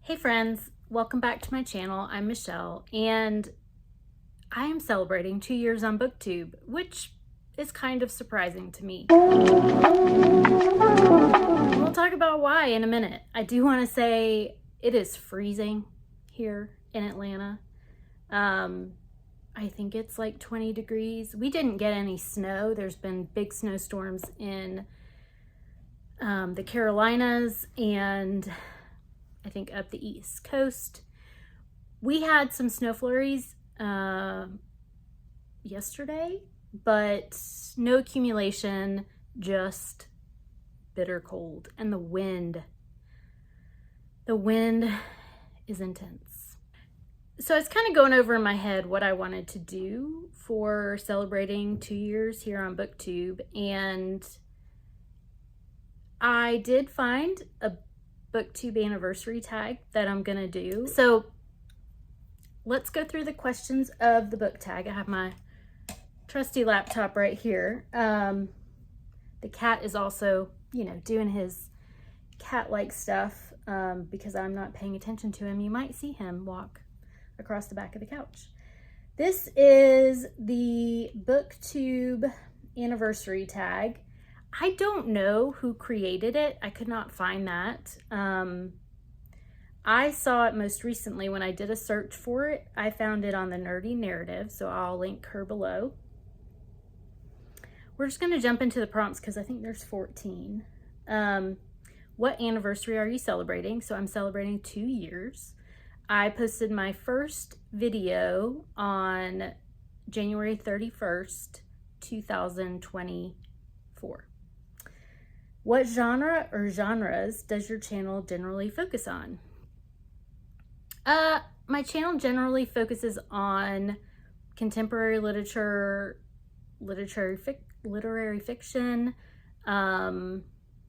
Hey friends, welcome back to my channel. I'm Michelle and I am celebrating 2 years on BookTube, which is kind of surprising to me. We'll talk about why in a minute. I do want to say it is freezing here in Atlanta. I think it's like 20 degrees. We didn't get any snow. There's been big snowstorms in the Carolinas and I think up the East Coast. We had some snow flurries yesterday, but no accumulation, just bitter cold. And the wind is intense. So I was kind of going over in my head what I wanted to do for celebrating 2 years here on BookTube, and I did find a BookTube Anniversary Tag that I'm gonna do. So let's go through the questions of the book tag. I have my trusty laptop right here. The cat is also, doing his cat-like stuff because I'm not paying attention to him. You might see him walk across the back of the couch. This is the BookTube Anniversary Tag. I don't know who created it. I could not find that. I saw it most recently when I did a search for it. I found it on the Nerdy Narrative, so I'll link her below. We're just gonna jump into the prompts because I think there's 14. What anniversary are you celebrating? So I'm celebrating 2 years. I posted my first video on January 31st, 2024. What genre or genres does your channel generally focus on? My channel generally focuses on contemporary literature, literary fiction,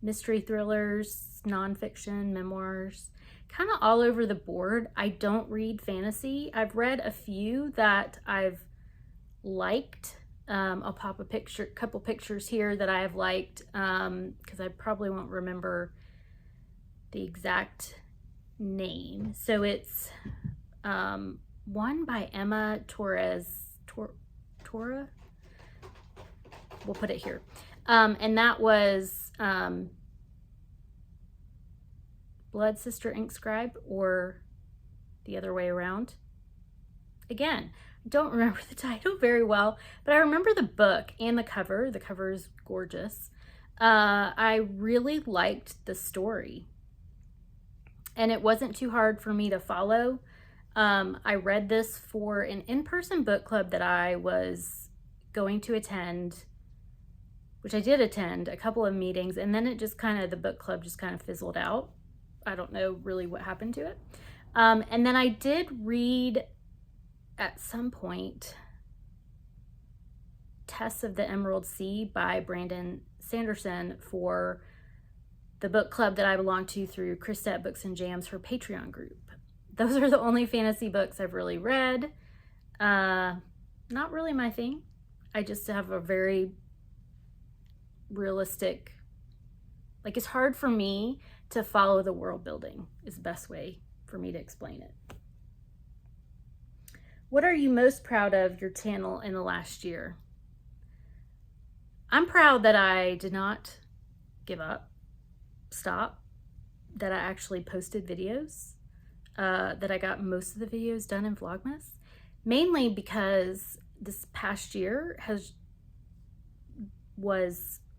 mystery thrillers, nonfiction, memoirs, kind of all over the board. I don't read fantasy. I've read a few that I've liked. I'll pop a couple pictures here that I have liked because I probably won't remember the exact name. So it's one by Emma Tora. We'll put it here. And that was Blood Sister Ink Scribe, or the other way around. Again, don't remember the title very well, but I remember the book and the cover. The cover is gorgeous. I really liked the story, and it wasn't too hard for me to follow. I read this for an in-person book club that I was going to attend, which I did attend a couple of meetings, and then the book club just kind of fizzled out. I don't know really what happened to it. And then I did read at some point Tess of the Emerald Sea by Brandon Sanderson for the book club that I belong to through Chrisette Books and Jams, her Patreon group. Those are the only fantasy books I've really read. Not really my thing. I just have a very realistic, it's hard for me to follow the world building is the best way for me to explain it. What are you most proud of your channel in the last year? I'm proud that I did not give up, stop, that I actually posted videos, that I got most of the videos done in Vlogmas, mainly because this past year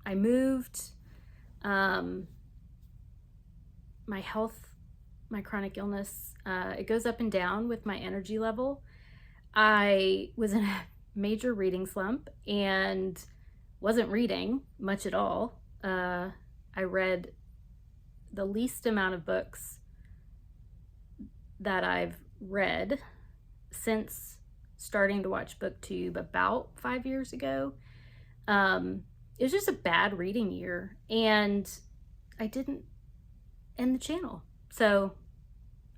I moved, my health, my chronic illness, it goes up and down with my energy level. I was in a major reading slump and wasn't reading much at all. I read the least amount of books that I've read since starting to watch BookTube about 5 years ago. It was just a bad reading year, and I didn't end the channel. So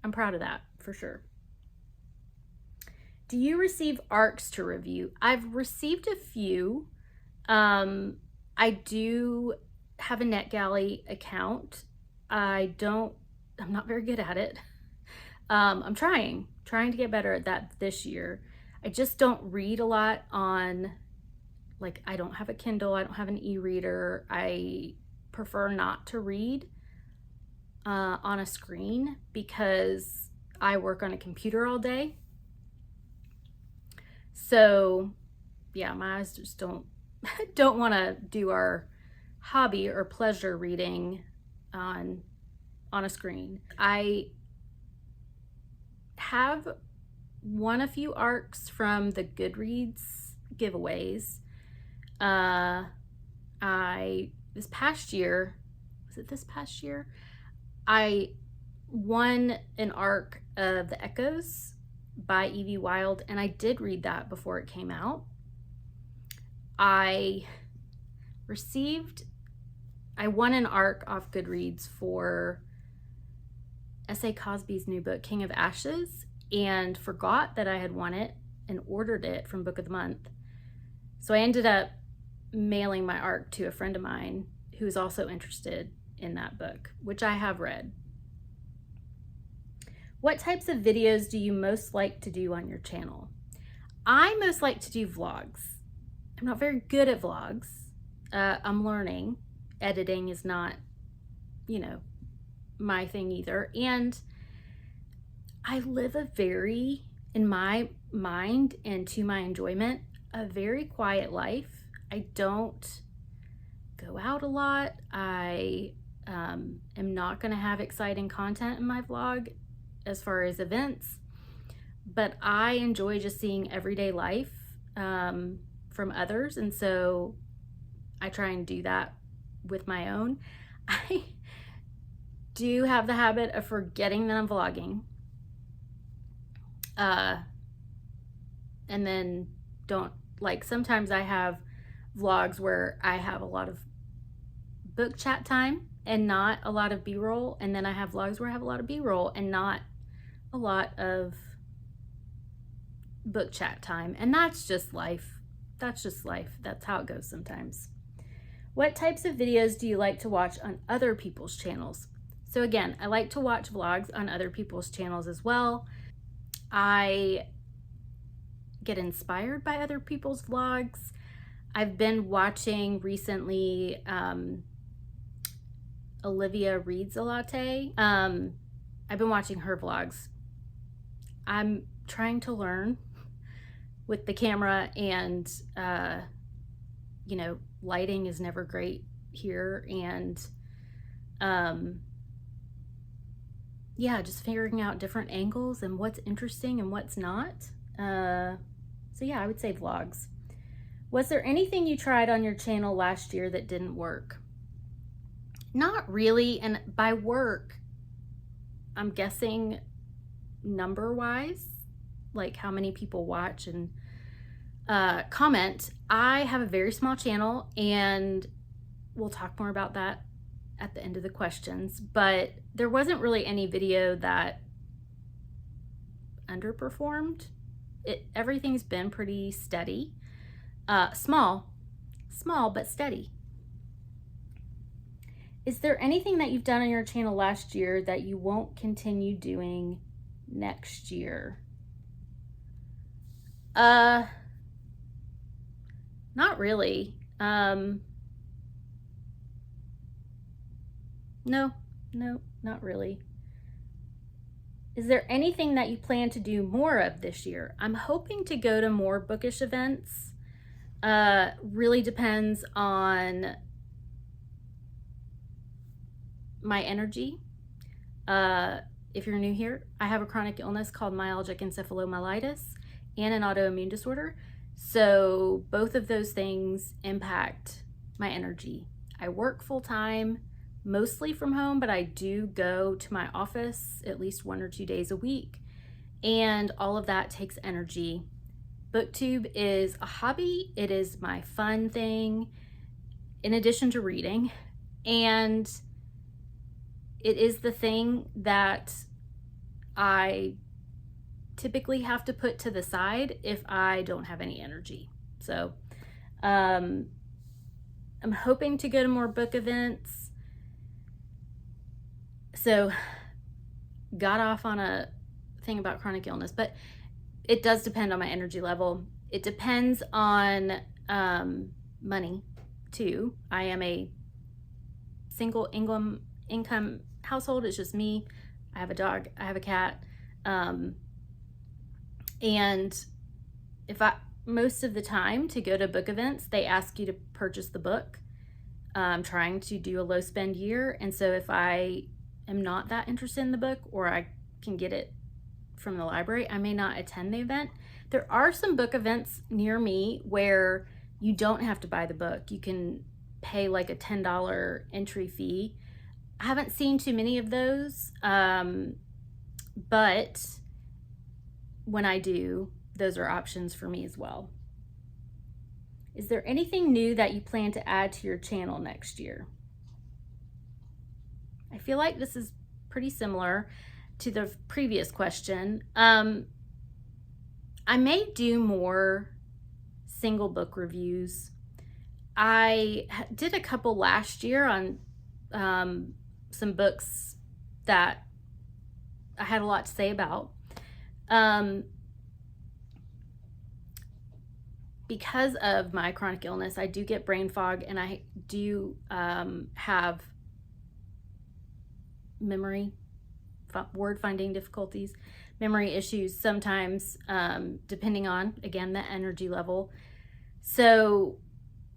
I'm proud of that for sure. Do you receive ARCs to review? I've received a few. I do have a NetGalley account. I'm not very good at it. I'm trying to get better at that this year. I just don't read a lot on, like, I don't have a Kindle, I don't have an e-reader. I prefer not to read on a screen because I work on a computer all day. So yeah, my eyes just don't want to do our hobby or pleasure reading on a screen. I have won a few ARCs from the Goodreads giveaways. This past year, was it this past year? I won an ARC of The Echoes by Evie Wild, and I did read that before it came out. I won an ARC off Goodreads for S.A. Cosby's new book, King of Ashes, and forgot that I had won it and ordered it from Book of the Month. So I ended up mailing my ARC to a friend of mine who is also interested in that book, which I have read. What types of videos do you most like to do on your channel? I most like to do vlogs. I'm not very good at vlogs. I'm learning. Editing is not, my thing either. And I live in my mind and to my enjoyment, a very quiet life. I don't go out a lot. I am not going to have exciting content in my vlog as far as events, but I enjoy just seeing everyday life from others, and so I try and do that with my own. I do have the habit of forgetting that I'm vlogging, and then sometimes I have vlogs where I have a lot of book chat time and not a lot of b-roll, and then I have vlogs where I have a lot of b-roll and not a lot of book chat time, and that's just life. That's how it goes sometimes. What types of videos do you like to watch on other people's channels? So again, I like to watch vlogs on other people's channels as well. I get inspired by other people's vlogs. I've been watching recently Olivia Reads a Latte. I've been watching her vlogs. I'm trying to learn with the camera, and lighting is never great here, and just figuring out different angles and what's interesting and what's not. So yeah, I would say vlogs. Was there anything you tried on your channel last year that didn't work? Not really, and by work, I'm guessing number-wise, like how many people watch and comment. I have a very small channel, and we'll talk more about that at the end of the questions, but there wasn't really any video that underperformed. Everything's been pretty steady. Small, but steady. Is there anything that you've done on your channel last year that you won't continue doing next year? Not really. No, not really. Is there anything that you plan to do more of this year? I'm hoping to go to more bookish events. Really depends on my energy. If you're new here, I have a chronic illness called myalgic encephalomyelitis and an autoimmune disorder. So both of those things impact my energy. I work full-time, mostly from home, but I do go to my office at least 1 or 2 days a week, and all of that takes energy. BookTube is a hobby. It is my fun thing in addition to reading, and it is the thing that I typically have to put to the side if I don't have any energy. So I'm hoping to go to more book events. So got off on a thing about chronic illness, but it does depend on my energy level. It depends on money too. I am a single income household. It's just me. I have a dog. I have a cat. And if most of the time to go to book events, they ask you to purchase the book. I'm trying to do a low spend year. And so if I am not that interested in the book, or I can get it from the library, I may not attend the event. There are some book events near me where you don't have to buy the book. You can pay like a $10 entry fee. I haven't seen too many of those, but when I do, those are options for me as well. Is there anything new that you plan to add to your channel next year? I feel like this is pretty similar to the previous question. I may do more single book reviews. I did a couple last year on some books that I had a lot to say about. Because of my chronic illness, I do get brain fog, and I do have memory, word finding difficulties, memory issues sometimes, depending on, again, the energy level. So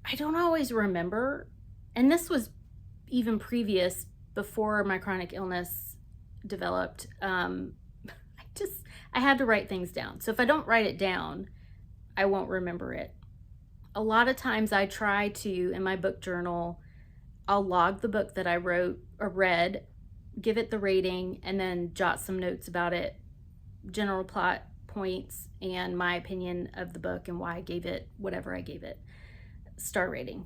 I don't always remember, and this was even previous, before my chronic illness developed. I had to write things down. So if I don't write it down, I won't remember it. A lot of times I try to, in my book journal, I'll log the book that I wrote or read, give it the rating, and then jot some notes about it, general plot points, and my opinion of the book and why I gave it whatever I gave it, star rating.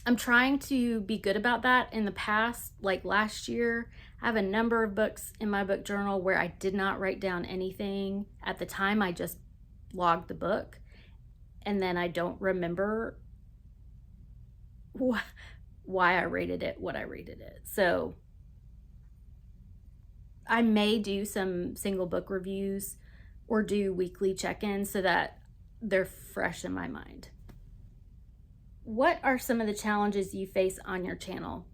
I'm trying to be good about that. In the past, like last year, I have a number of books in my book journal where I did not write down anything. At the time, I just logged the book, and then I don't remember why I rated it, what I rated it. So I may do some single book reviews or do weekly check-ins so that they're fresh in my mind. What are some of the challenges you face on your channel?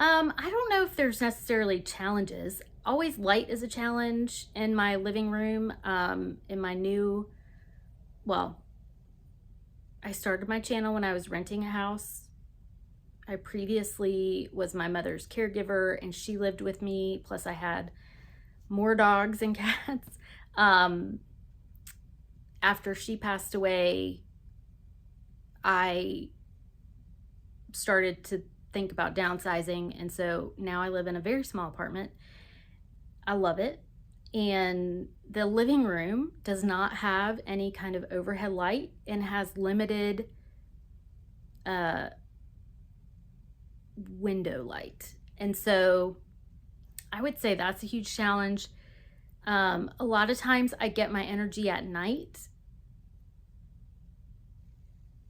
I don't know if there's necessarily challenges. Always light is a challenge in my living room. In my new, well, I started my channel when I was renting a house. I previously was my mother's caregiver, and she lived with me. Plus I had more dogs and cats. After she passed away, I started to think about downsizing, and so now I live in a very small apartment. I love it. And the living room does not have any kind of overhead light and has limited window light. And so I would say that's a huge challenge. A lot of times I get my energy at night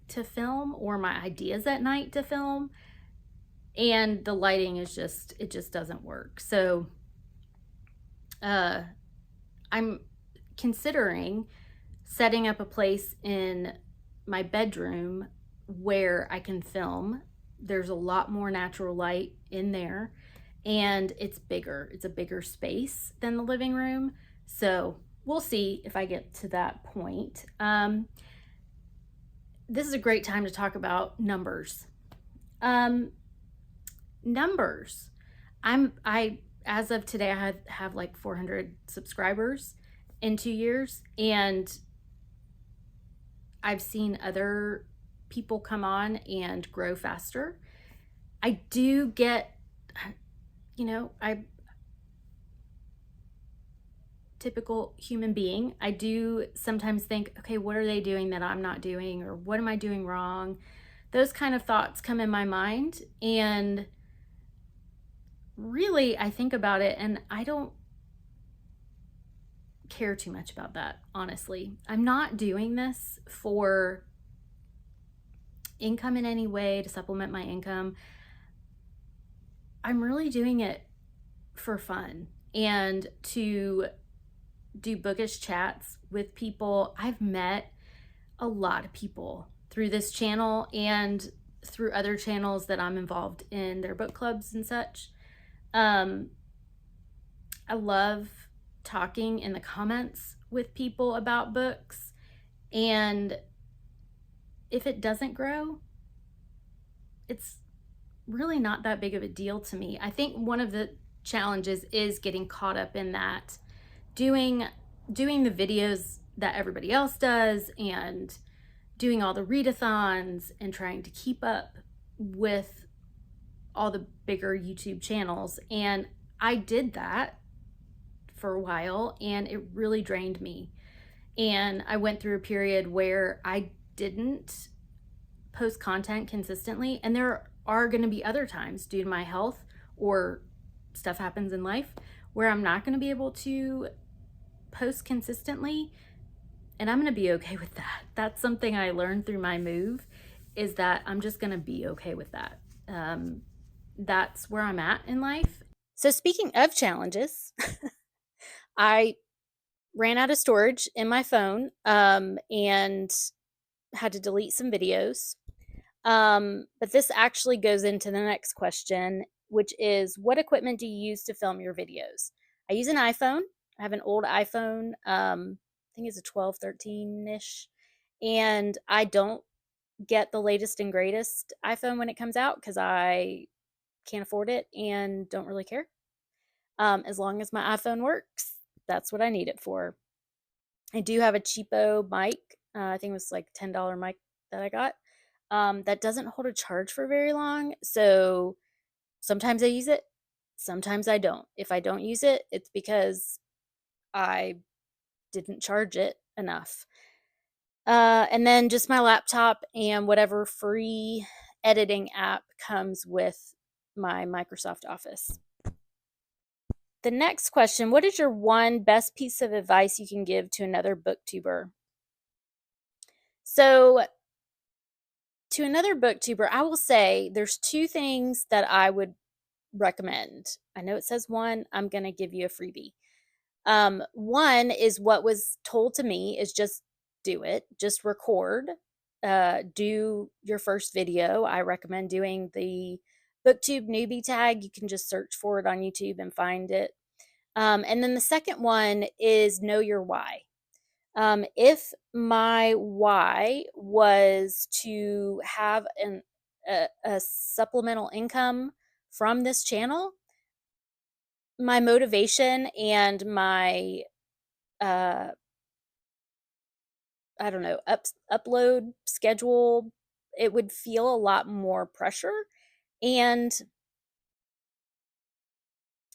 to film, or my ideas at night to film, and the lighting is it just doesn't work. So I'm considering setting up a place in my bedroom where I can film. There's a lot more natural light in there, and it's bigger. It's a bigger space than the living room. So we'll see if I get to that point. This is a great time to talk about numbers. Numbers. As of today, I have like 400 subscribers in 2 years, and I've seen other people come on and grow faster. I do get, typical human being, I do sometimes think, okay, what are they doing that I'm not doing, or what am I doing wrong? Those kind of thoughts come in my mind, and really I think about it and I don't care too much about that, honestly. I'm not doing this for income in any way, to supplement my income. I'm really doing it for fun and to do bookish chats with people. I've met a lot of people through this channel and through other channels that I'm involved in their book clubs and such. Um, I love talking in the comments with people about books. And if it doesn't grow, it's really not that big of a deal to me. I think one of the challenges is getting caught up in that, doing the videos that everybody else does and doing all the readathons and trying to keep up with all the bigger YouTube channels. And I did that for a while and it really drained me. And I went through a period where I didn't post content consistently. And there are going to be other times due to my health or stuff happens in life where I'm not going to be able to post consistently. And I'm going to be okay with that. That's something I learned through my move, is that I'm just going to be okay with that. That's where I'm at in life. So speaking of challenges, I ran out of storage in my phone and had to delete some videos. But this actually goes into the next question, which is, what equipment do you use to film your videos? I use an iPhone. I have an old iPhone. I think it's a 12, 13-ish. And I don't get the latest and greatest iPhone when it comes out because I can't afford it and don't really care. As long as my iPhone works, that's what I need it for. I do have a cheapo mic. I think it was like $10 mic that I got. That doesn't hold a charge for very long. So sometimes I use it, sometimes I don't. If I don't use it, it's because I didn't charge it enough. And then just my laptop and whatever free editing app comes with my Microsoft Office. The next question, what is your one best piece of advice you can give to another booktuber? So to another booktuber, I will say there's two things that I would recommend. I know it says one, I'm going to give you a freebie. One is what was told to me is just do it, just record, do your first video. I recommend doing the BookTube newbie tag. You can just search for it on YouTube and find it. And then the second one is know your why. If my why was to have a supplemental income from this channel, my motivation and my I don't know, upload schedule, it would feel a lot more pressure, and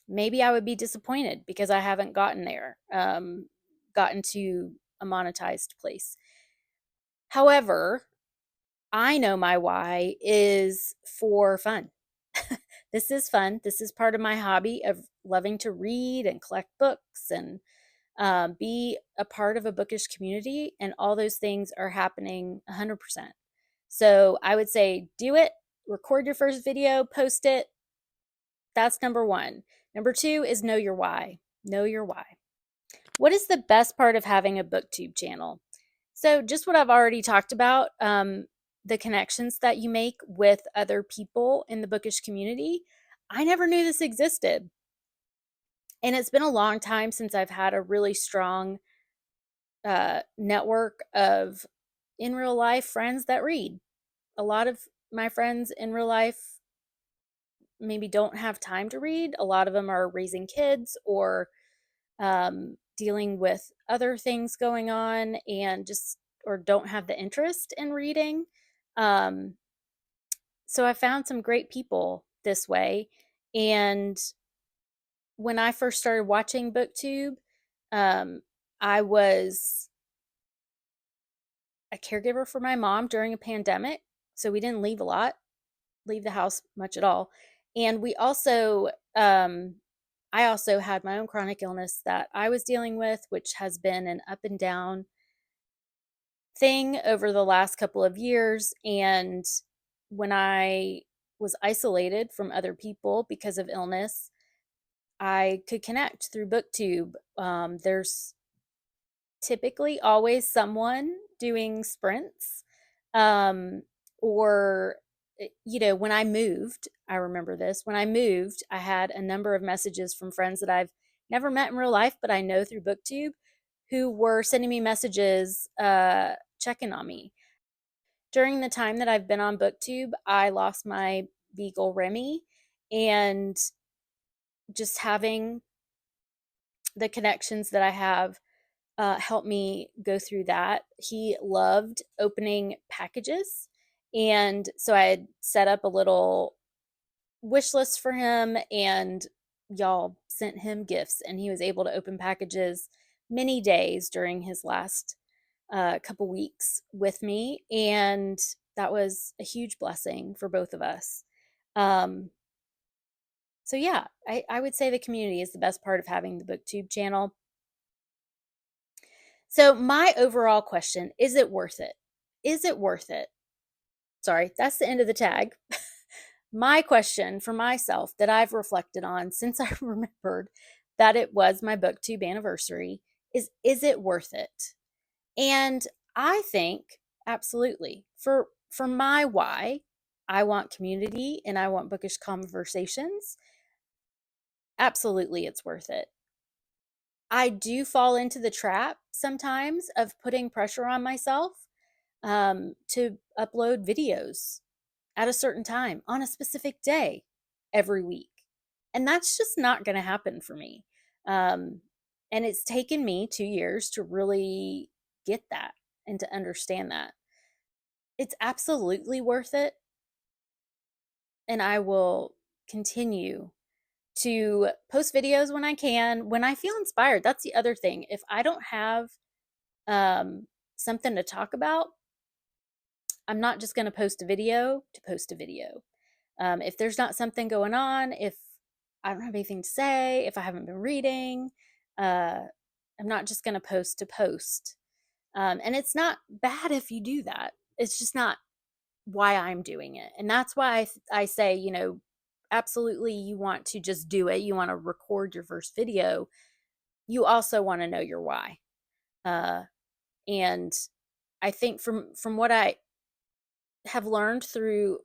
maybe I would be disappointed because I haven't gotten there, gotten to a monetized place. However, I know my why is for fun. This is fun. This is part of my hobby of loving to read and collect books and be a part of a bookish community. And all those things are happening 100%. So I would say do it, record your first video, post it. That's number one. Number two is know your why. Know your why. What is the best part of having a BookTube channel? So just what I've already talked about, the connections that you make with other people in the bookish community. I never knew this existed. And it's been a long time since I've had a really strong network of in real life friends that read. A lot of my friends in real life maybe don't have time to read. A lot of them are raising kids or dealing with other things going on and just or don't have the interest in reading. So I found some great people this way. And when I first started watching BookTube, I was a caregiver for my mom during a pandemic. So we didn't leave the house much at all. And we also, I also had my own chronic illness that I was dealing with, which has been an up and down thing over the last couple of years. And when I was isolated from other people because of illness, I could connect through BookTube. There's typically always someone doing sprints. Um, or, when I moved, I remember this. When I moved, I had a number of messages from friends that I've never met in real life, but I know through BookTube, who were sending me messages, checking on me. During the time that I've been on BookTube, I lost my beagle Remy, and just having the connections that I have helped me go through that. He loved opening packages. And so I had set up a little wish list for him, and y'all sent him gifts, and he was able to open packages many days during his last couple weeks with me. And that was a huge blessing for both of us. Um, so, yeah, I would say the community is the best part of having the BookTube channel. So, my overall question, is it worth it? Is it worth it? Sorry, that's the end of the tag. My question for myself that I've reflected on since I remembered that it was my BookTube anniversary is it worth it? And I think absolutely. For my why, I want community and I want bookish conversations. Absolutely, it's worth it. I do fall into the trap sometimes of putting pressure on myself to upload videos at a certain time on a specific day every week. And that's just not going to happen for me. Um, and it's taken me 2 years to really get that and to understand that. It's absolutely worth it. And I will continue to post videos when I can, when I feel inspired. That's the other thing. If I don't have um, something to talk about, I'm not just going to post a video to post a video. If there's not something going on, if I don't have anything to say, if I haven't been reading, uh, I'm not just going to post to post. And it's not bad if you do that. It's just not why I'm doing it. And that's why I say, absolutely, you want to just do it. You want to record your first video. You also want to know your why. Uh, and I think from what I have learned through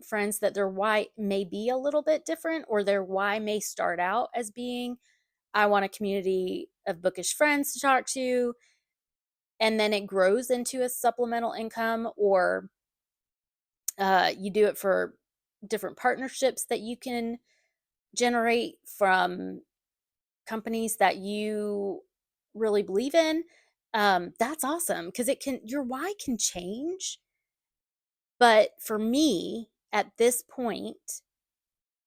friends, that their why may be a little bit different, or their why may start out as being, I want a community of bookish friends to talk to, and then it grows into a supplemental income, or you do it for different partnerships that you can generate from companies that you really believe in. That's awesome, because your why can change. But for me, at this point,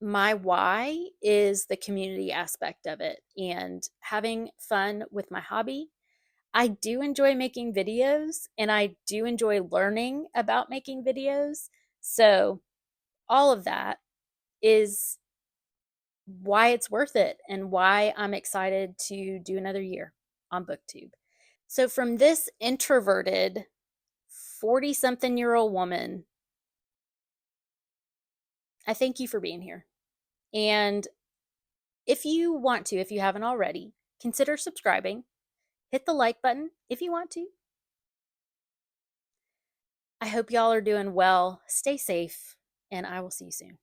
my why is the community aspect of it and having fun with my hobby. I do enjoy making videos, and I do enjoy learning about making videos. So, all of that is why it's worth it and why I'm excited to do another year on BookTube. So, from this introverted 40-something-year-old woman, I thank you for being here. And if you want to, if you haven't already, consider subscribing. Hit the like button if you want to. I hope y'all are doing well. Stay safe, and I will see you soon.